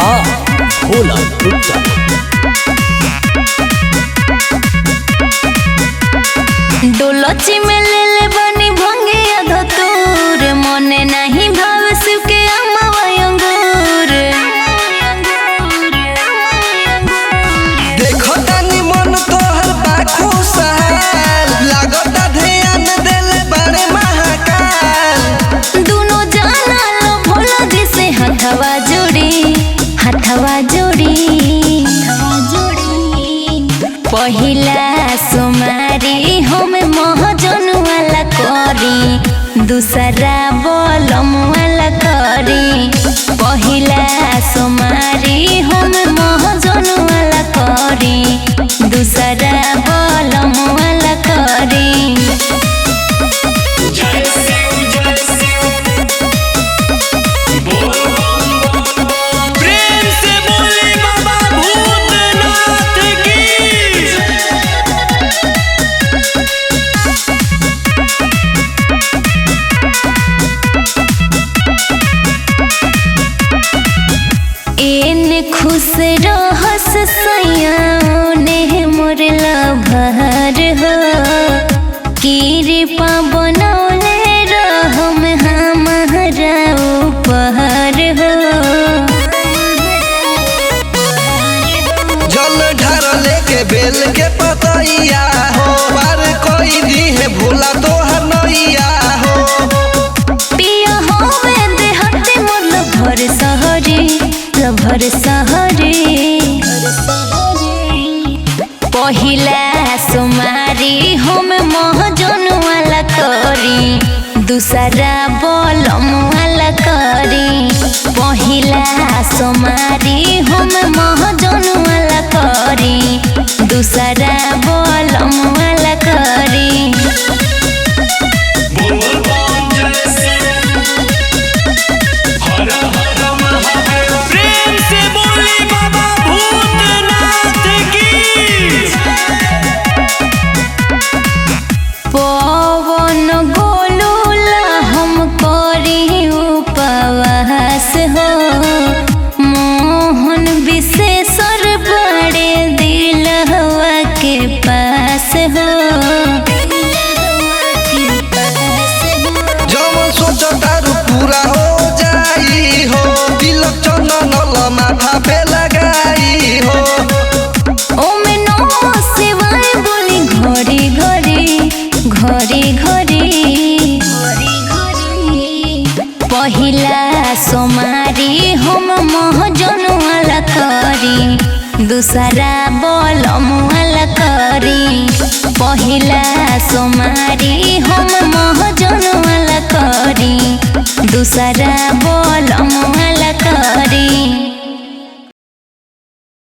हाँ भोला गुप्ता। डोलची में ले ले बनी भंगे अधतूर मने नहीं भाव शिव के अम्मा अंगूर। देखो तानी मन तोहर बाखू सहाल लागता ध्यान देले बड़े महाकाल। दोनों जाना लो भोला जी से हथवा जोड़ी पहिला सुमारी हम महजन वाला करी दूसरा बलम वाला करी। पहिला सुमारी हम महजन वाला करी दूसरा बलम वाला करी। खुश रहस सयाने मोर लभर हो कृपा बनौले रहम हमारा उपहर हो। जल ढार लेके बेल के पतैया हो बार कोई दी है भूला तोहर नैया हो। पिया हो देहते मोर लभर सहरी पहिला सुमारी हम महजन वाला करी दूसरा बलम वाला करी। पहिला सुमारी हम महजन वाला करी दूसरा बलम वाला करी। पवन गोलूला हम करी उपवास हो मोहन विशेषर बड़े दिलवा के पास हो। जवन सोचो तारू पूरा हो जाई हो तिलक चंदन माथा पे लगाई हो। ओमे नमः शिवाय बोली घड़ी पहिला सोमारी हम महजन वाला करी दूसरा बलम वाला करी। पहिला सोमारी हम महजन वाला करी दूसरा